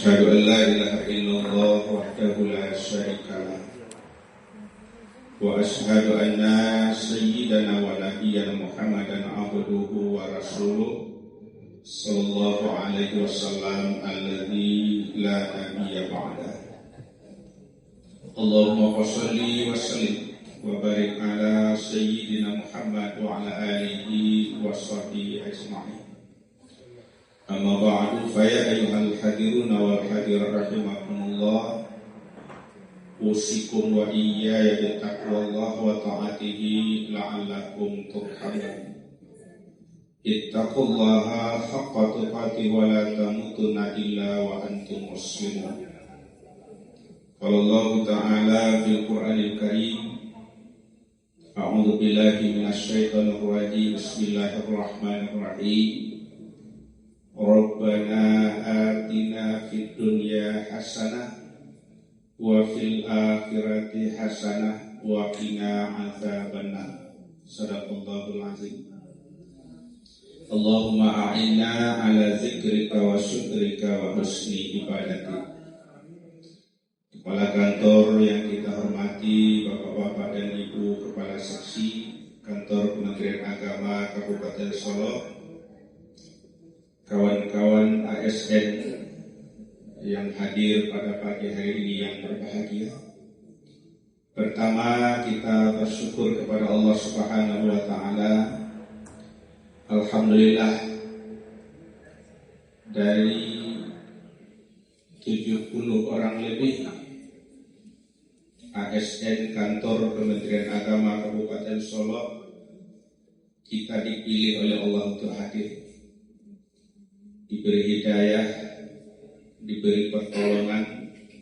أشهد أن لا إله إلا الله وحده لا شريك له وأشهد أن سيدنا ونبينا محمدا عبده ورسوله صلى الله عليه وسلم الذي لا نبي بعده. اللهم صل وسلم وبارك على سيدنا محمد وعلى آله وصحبه أجمعين. أما بعد فيا أيها الحاضرون والحاضرات رحمكم الله أوصيكم وإياي بتقوى الله وطاعته لعلكم ترحمون. اتقوا الله حق تقاته ولا تموتن إلا وأنتم مسلمون. قال الله تعالى في القرآن الكريم أعوذ بالله من الشيطان الرجيم بسم الله الرحمن الرحيم ربنا آتنا في الدنيا حسنة وفي الآخرة حسنة وقنا عذاب النار. صدق الله العظيم. اللهم أعنا على ذكرك وشكرك وحسن عبادتك. Kepala kantor yang kita hormati, Bapak-bapak dan Ibu Kepala Seksi Kantor Kementerian Agama Kabupaten Solo, kawan-kawan ASN yang hadir pada pagi hari ini yang berbahagia. Pertama, kita bersyukur kepada Allah Subhanahu wa taala. Alhamdulillah, dari 70 orang lebih ASN Kantor Kementerian Agama Kabupaten Solo kita dipilih oleh Allah untuk hadir, diberi hidayah, diberi pertolongan,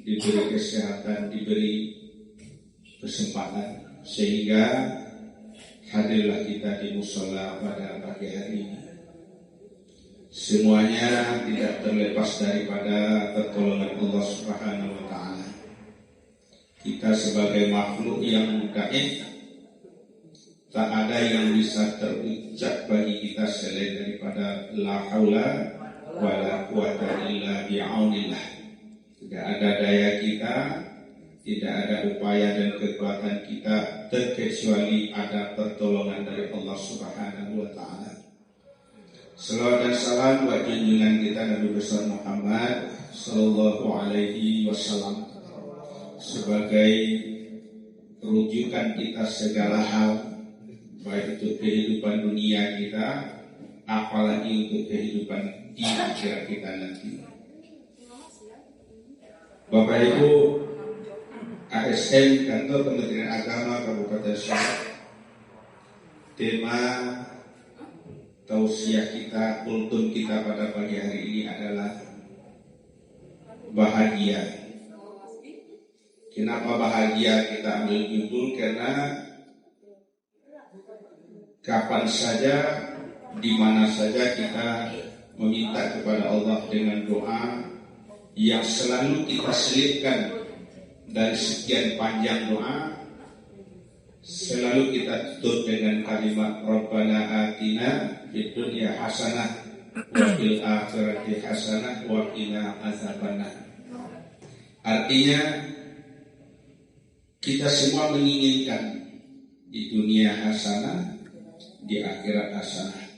diberi kesehatan, diberi kesempatan, sehingga hadirlah kita di mushola pada pagi hari ini. Semuanya tidak terlepas daripada pertolongan Allah Subhanahu wa taala. Kita sebagai makhluk yang gaib, tak ada yang bisa terucap bagi kita selain daripada la haula wala quwata illa bi'aunillah. Tidak ada daya kita, tidak ada upaya dan kekuatan kita terkecuali ada pertolongan dari Allah Subhanahu wa taala. Salawat dan salam buat junjungan kita Nabi besar Muhammad sallallahu alaihi wasallam sebagai rujukan kita segala hal, baik untuk kehidupan dunia kita, apalagi untuk kehidupan di akhirat kita nanti. Bapak Ibu ASN Kantor Kementerian Agama Kabupaten Solo, tema tausiah kita, kultum kita pada pagi hari ini adalah bahagia. Kenapa bahagia kita ambil judul? Karena kapan saja, di mana saja kita meminta kepada Allah dengan doa yang selalu kita selipkan dari sekian panjang doa, selalu kita tutup dengan kalimat Rabbana atina fid dunya hasanah wa fil akhirati hasanah wa qina azabannar. Artinya kita semua menginginkan di dunia hasanah, di akhirat hasanah.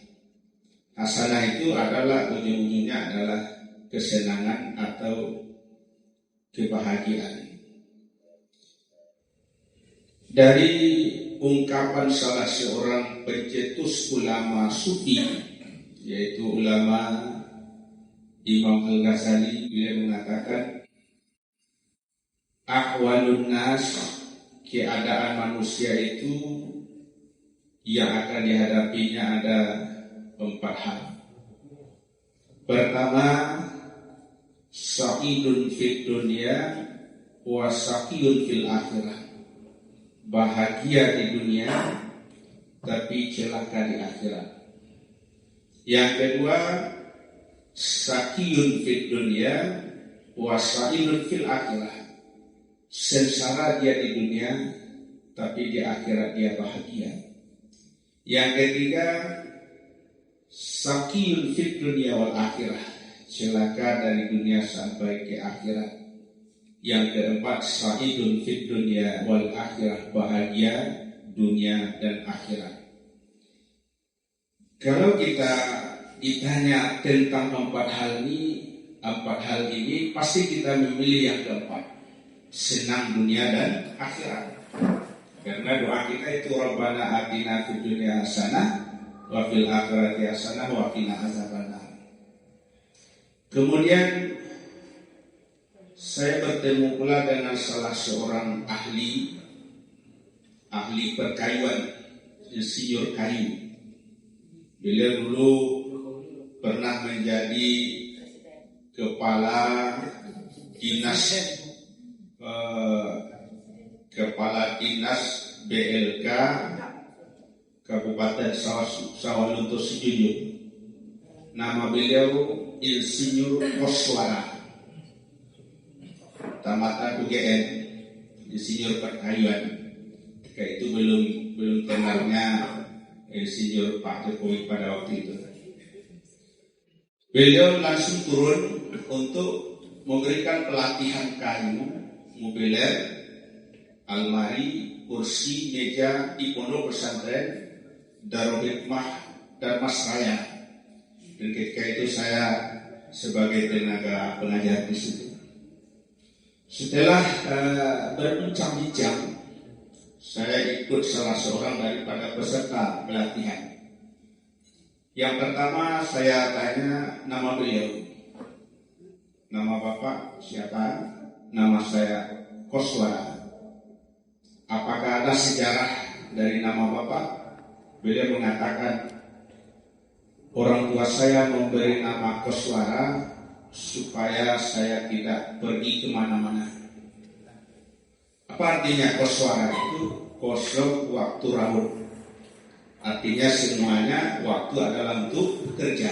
Hasanah itu adalah ujung-ujungnya adalah kesenangan atau kebahagiaan. Dari ungkapan salah seorang pencetus ulama sufi, yaitu ulama Imam Al-Ghazali, beliau mengatakan ahwalun nas, keadaan manusia itu yang akan dihadapinya ada 4 hal. Pertama, sa'idun fid dunya wa sa'idun fil akhirah. Bahagia di dunia tapi celaka di akhirat. Yang kedua, sa'idun fid dunya wa sa'idun fil akhirah. Sengsara dia di dunia tapi di akhirat dia bahagia. Yang ketiga, sakiyun fid dunya wal akhirah, celaka dari dunia sampai ke akhirat. Yang keempat, sa'idun fid dunya wal akhirah, bahagia dunia dan akhirat. Kalau kita ditanya tentang empat hal ini pasti kita memilih yang keempat, senang dunia dan akhirat. Karena doa kita itu Rabbana atina fid dunya hasanah wa fil akhirati hasanah wa qina azabannar. Kemudian saya bertemu pula dengan salah seorang ahli perkayuan, insinyur kayu. Beliau dulu pernah menjadi kepala dinas BLK Kabupaten Sawalunto Sidoarjo. Nama beliau Insinyur Koswara, tamatan UGM, insinyur perkayuan. Ketika itu belum kenalnya Insinyur Pak Jokowi pada waktu itu. Beliau langsung turun untuk memberikan pelatihan kayu, mobiler, almari, kursi, meja di pondok pesantren Darul Hikmah Darmasraya. Dan ketika itu saya sebagai tenaga pengajar di situ. Setelah berbincang-bincang, saya ikut salah seorang daripada peserta pelatihan. Yang pertama saya tanya nama beliau. Nama bapak siapa? Nama saya Koswara. Apakah ada sejarah dari nama bapak? Beliau mengatakan, orang tua saya memberi nama Koswara supaya saya tidak pergi kemana-mana. Apa artinya Koswara itu? Kosong waktu raut. Artinya semuanya waktu adalah untuk bekerja.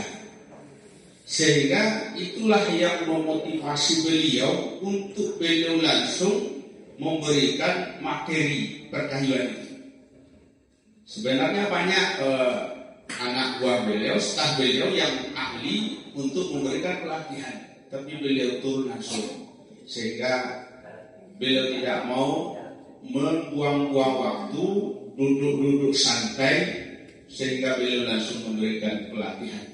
Sehingga itulah yang memotivasi beliau untuk beliau langsung memberikan materi perkayuan itu. Sebenarnya banyak anak buah beliau, staf beliau yang ahli untuk memberikan pelatihan, tapi beliau turun langsung. Sehingga beliau tidak mau membuang-buang waktu, duduk-duduk santai, sehingga beliau langsung memberikan pelatihan.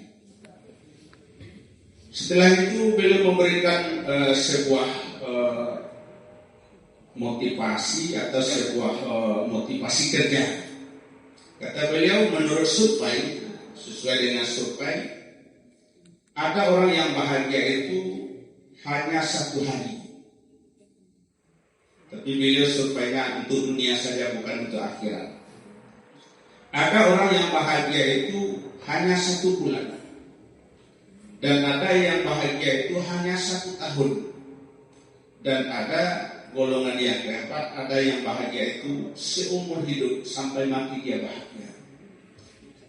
Setelah itu beliau memberikan sebuah motivasi atau sebuah motivasi kerja. Kata beliau, menurut survei, sesuai dengan survei, ada orang yang bahagia itu hanya 1 hari. Tapi beliau surveinya untuk dunia saja, bukan untuk akhirat. Ada orang yang bahagia itu hanya 1 bulan. Dan ada yang bahagia itu hanya 1 tahun. Dan ada golongan yang keempat, ada yang bahagia itu seumur hidup, sampai mati dia bahagia.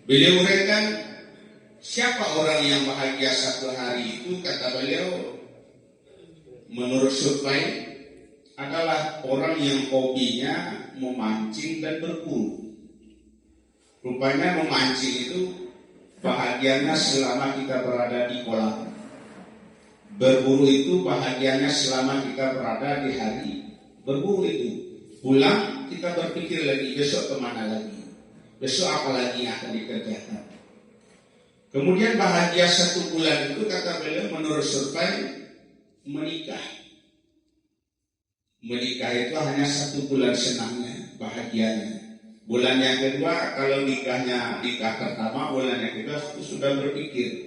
Beliau uraikan, siapa orang yang bahagia 1 hari itu? Kata beliau, menurut survei, adalah orang yang hobinya memancing dan berburu. Rupanya memancing itu bahagianya selama kita berada di kolam. Berburu itu bahagianya selama kita berada di hari berburu itu. Pulang kita berpikir lagi, besok kemana lagi, besok apa lagi yang akan dikerjakan. Kemudian bahagia 1 bulan itu, kata beliau, menurut survei, menikah. Menikah itu hanya 1 bulan senangnya, bahagianya. Bulan yang kedua, kalau nikah pertama, bulan yang kedua itu sudah berpikir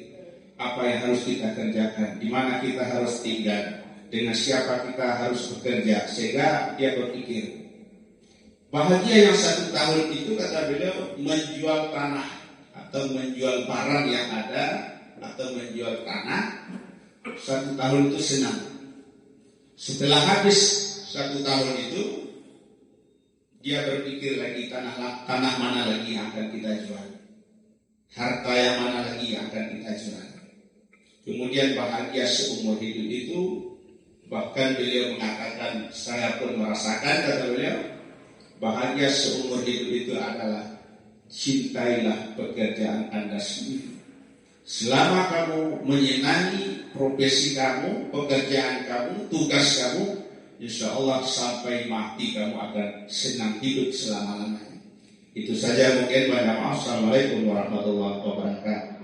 apa yang harus kita kerjakan, di mana kita harus tinggal, dengan siapa kita harus bekerja, sehingga dia berpikir. Bahagia yang 1 tahun itu, kata beliau, menjual tanah atau menjual barang yang ada atau menjual tanah. 1 tahun itu senang. Setelah habis 1 tahun itu, dia berpikir lagi, tanah mana lagi yang akan kita jual, harta yang mana lagi yang akan kita jual. Kemudian bahagia seumur hidup itu, bahkan beliau mengatakan, saya pun merasakan, kata beliau, bahagia seumur hidup itu adalah cintailah pekerjaan Anda sendiri. Selama kamu menyenangi profesi kamu, pekerjaan kamu, tugas kamu, insya Allah sampai mati kamu akan senang hidup selama-lamanya. Itu saja mungkin. Banyak maaf. Assalamualaikum warahmatullahi wabarakatuh.